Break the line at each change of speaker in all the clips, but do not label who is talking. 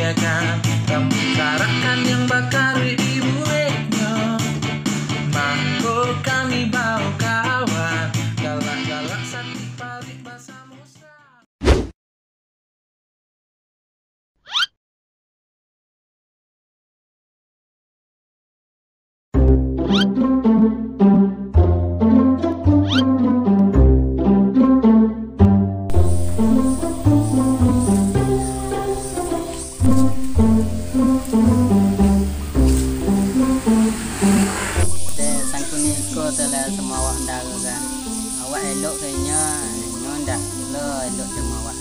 ya kan. Kamu carakan yang bakar ibu leknya. Mako kami bawa kawan, galak-galak sakit parit bahasa musa.
Sama awak ndak kan. Awak elok kayaknya, ndak lo elok sama awak.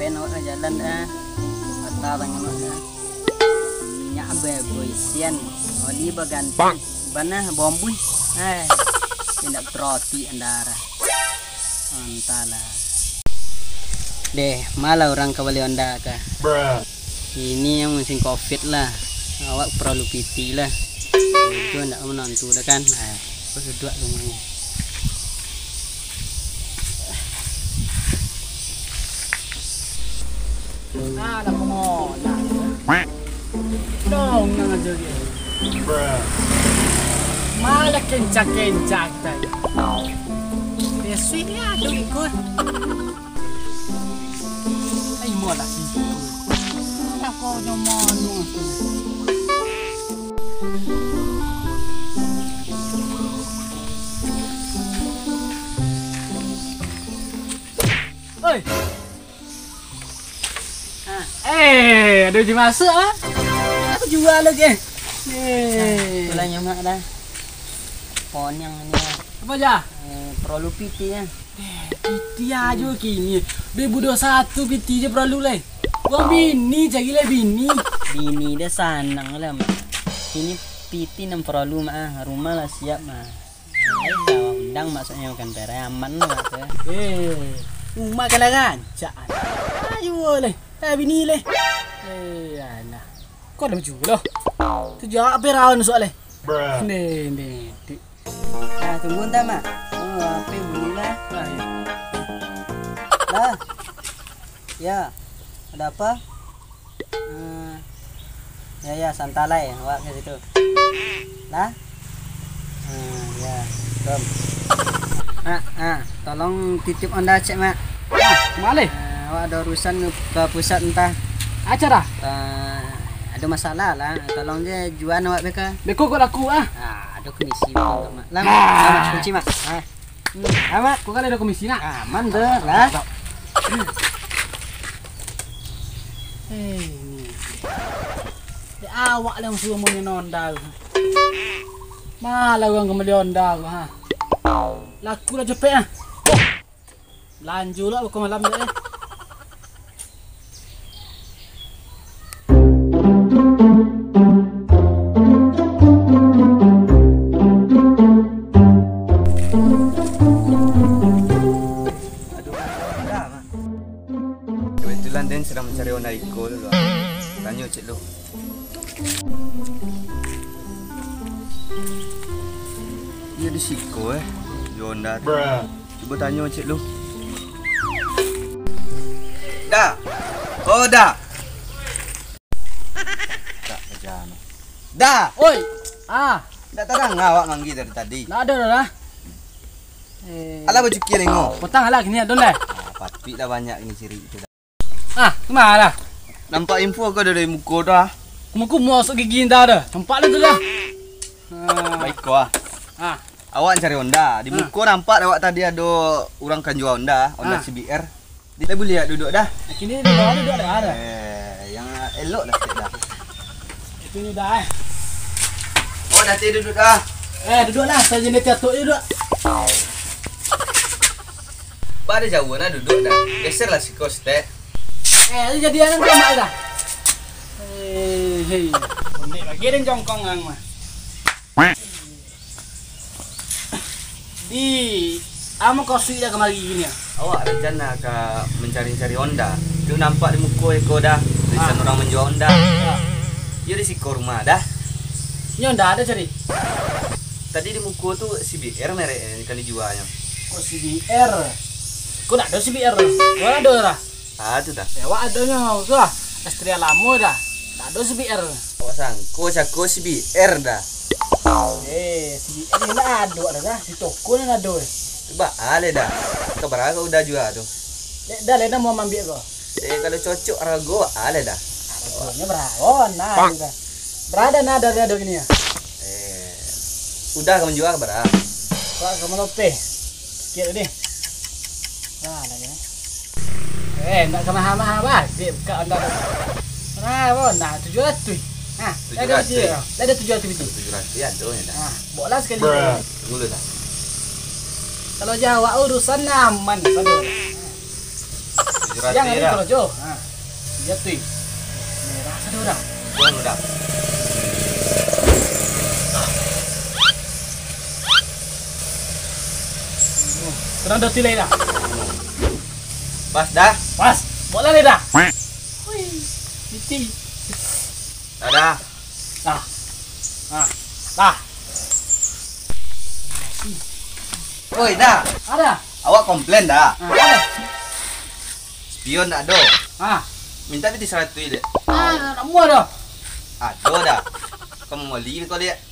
Pen awak jalan kata tanya awak minyak boy sian. Oli baganti. Bana bombu. Tidak troti andara. Antala. Deh, malah orang kembali anda kah? Ini yang musim covid lah. Awak perlu PT lah. Itu ndak menantu dah kan. Berdua rumahnya. Ada kemana? Dong nang aja dia. Malah kencang-kencang tadi. Biasanya ada ikut. Ay mola sih. Aku nyomono. Oi. Ada uji masuk Aku jual lagi. Itulah nyomak dah. Pohon yang ini. Apa aja? Perlu PT ya. PT aja kini. 2021 PT je perlu lah. Gua bini cari lah bini. Bini dah sanang lah mak. Ini PT nem perlu mak. Rumah lah siap mak. Undang maksudnya bukan pere aman mak. Rumah kena rancak. Ayo boleh. Bini leh. Alah. Kau dah baju lah. Tu jawab perawan soalnya. Nih. Tunggu entar mak. Apa bunyi lah. Lah. Ya. Ada apa? Ya santalai awak ke situ. Lah. Ya. Kom. Tolong titip anda cek mak. Kemana? Awak ada urusan ke pusat entah. Acara? Ada masalah lah. Tolong dia jual awak beka. Beko kok laku ada komisi untuk mak. Lama kunci mak. Amat, kok kan ada komisi nak? Aman ber lah. Ini. Awak yang suruh mau nonda. Malah orang kembali onda laku lah cepet lanjut lah ke malam ni.
Kebetulan Den sedang mencari Honda Iko dulu. Tanya cik lu. Dia di Siko di Honda. Coba tanya cik lu. Dah. Oh dah. Tak kerjaan. Dah.
Oi.
Dah terang awak nganggi dari tadi.
Dah ada dah.
Alah baju kira tengok.
Petang lah kini ada dah.
Patut dah banyak ni ciri itu dah.
Kemana?
Nampak info kau dari muka dah.
Muka masuk gigi dah dah. Tempat lah tu dah.
Baik kau Awak cari Honda. Di muka nampak awak tadi ada orang kan jual Honda CBR. Dia boleh lihat duduk dah.
Kini duduk ada.
Yang elok dah sikit dah.
Itu ni dah
Oh dah duduk dah.
Duduklah. Saya jenis catuk je duduk.
Pak ada jauh dah duduk dah. Geserlah si kau step.
Jadi anak mak dah. Hei. Unik lagi dan jongkong ang mah. Di amo kau sui dah kemari gini ya.
Awak rencana ke mencari-cari Honda. Dia nampak di muka eko dah. Tulisan orang menjual Honda. Dia di siko rumah dah.
Ini Honda ada cari.
Tadi di muka tu CBR merek yang kan dijualnya.
Kok CBR? Kau nak ada CBR? Kau ada lah.
Tu dah.
Ya, awak adanya, sudah. Astria lama dah. Tak ada CBR.
Awak sangko cako CBR dah.
CBR ni nak ada dah. Di toko ni ada.
Coba ale dah. Kabar kau udah jual tu.
Dah lena mau ambil kau.
Kalau cocok rago ale dah.
Harganya berapa? Nah, dah. Berada nah ada gini ya.
Udah kamu jual kabar.
Kau kamu lope. Kira ni. Nah, lagi ni. Nak ke mahal-mahal bah. Dia buka anda. Nah, 700. Ha, ada dia. Ada 700 biji.
700 ya tu ya.
Ha, boleh sekali.
Tunggu dah.
Kalau Jawa urusan aman pada.
700
Yang ini
dah.
kalau Jo. Ha. Dia tu. Merah satu dah.
Jual dah.
Terang dah tilai dah.
Pas dah.
Pas. Boleh ni dah. Hui. Titi.
Dah.
Dah. Dah.
Oi dah.
Ada.
Awak komplain dah.
Ada.
Spion tak ada. Minta piti 100 dia.
Nak muat dah.
Ada dah. Kamu mau li kau lihat.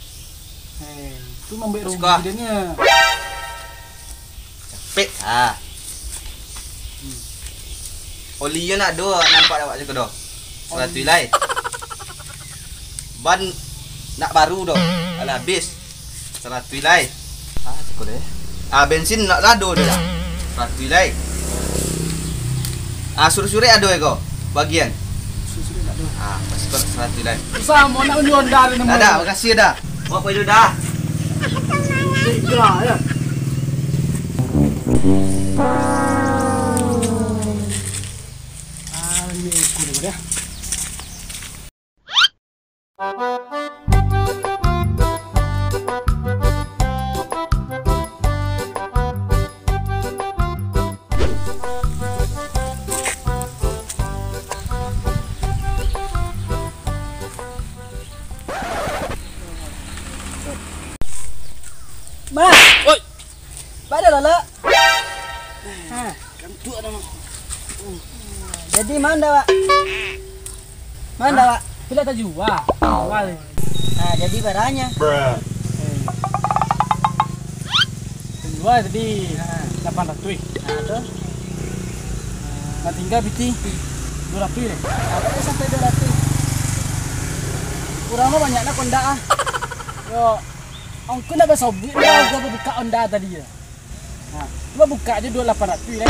Tu memberi rugi
Suka.
dia ni.
Pek Oli yo nak do nampak awak je dah. 100 lai. Ban nak baru dah. Alah habis. 100 lai. Cukup deh. Bensin nak lado dah. 100 lai. Suri-suri ada kau bagian.
Susu nak do.
Masih kau 100 lai.
Sama nak unjuan dah ni.
Dah, makasih dah. Bawa pergi dulu dah.
Gerah ya. Ni aku dah. Ma, oi. Pada lala. Kantuk dah. Jadi mana Pak? Mana Pak? Bila tak jual. Jadi barangnya. Jual tadi 800. Ada. Nak tinggal biti 200 ni. Apa sampai 200? Kurang mah banyaknya kondak Yo, angku nak bersobit dah gua buka onda tadi ya. Cuma buka aja 2800 ni.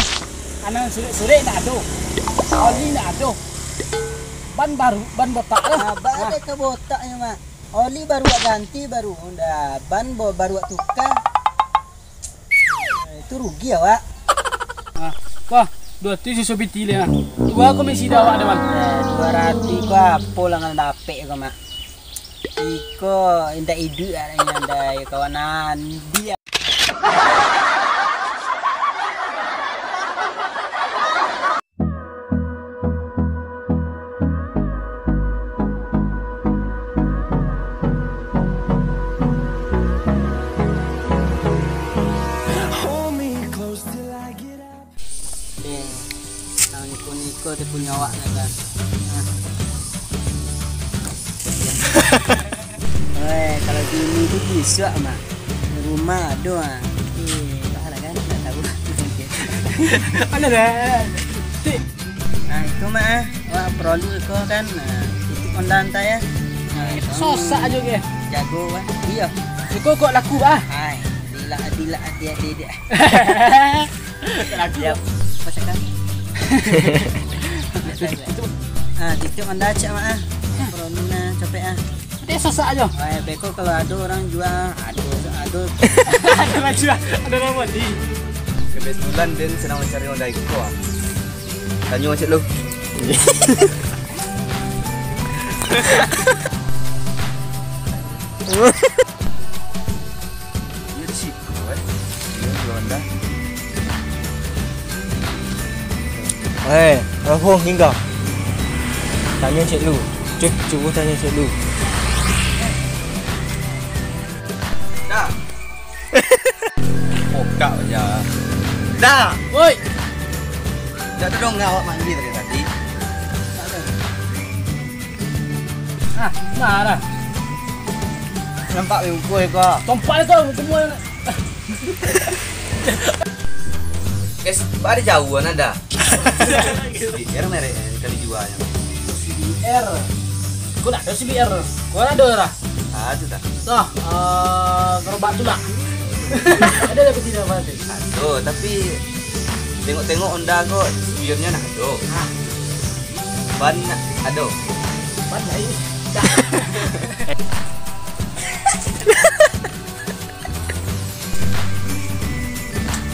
Anak sulit nak ada. Oli nak ada. Ban baru, ban botak lah.
Ban ada ke botaknya mak. Oli baru ganti baru. Udah ban baru tukar. Itu rugi ya Wak.
Kau 200 susu biti lah. Dua komisi dah awak dah
200 kau apa lah ngan dapet kau mak. Iko indah hidup adanya anda kawanan dia.
Niko dia punya awak kan.
Kalau gini tu bisa mak. Rumah ada lah kan tak tahu.
Mana dah?
Itu mak. Wah perlu kau kan. Itu kondan saya.
Sosak aja ke.
Jago kan. Iya.
Kau kok laku bah?
Hai. Dila dia.
Laku.
Pasakan. Itu anda cak mak. Perlu na capek
Dia sosak aja.
Beko kalau ada orang jual, ada.
Ada orang jual, ada orang beli.
Kebetulan Den sedang mencari Honda Eco. Tanya macam lu. Ini di situ Ini Honda.
Rahong hingga. Tanya Cik Lu. Cuba tanya Cik Lu.
Dah. Pokak aja. Dah.
Woi.
Dah tu dong awak mandi tadi.
Nah dah.
Nampak buku kok.
Tompak itu semua.
Guys, ada jauhan ada. CBR merek kali jualnya.
CBR. Kau nak ada CBR? Kau ada lah.
Ada tak?
Tuh, gerobak tu lah. Ada tapi tidak apa
Aduh, tapi tengok-tengok Honda kok spionnya nak ada. Ban ada.
Ban lain.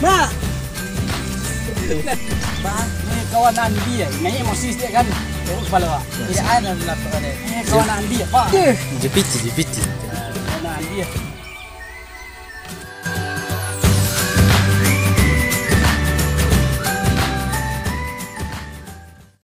Mak. Bah, ni kawan Andi ya. Naik emosi sikit kan. Tengok kepala Pak.
Tidak ada dalam laptop ada.
Kawan Andi ya, Pak.
Jepit.
Kawan Andi ya.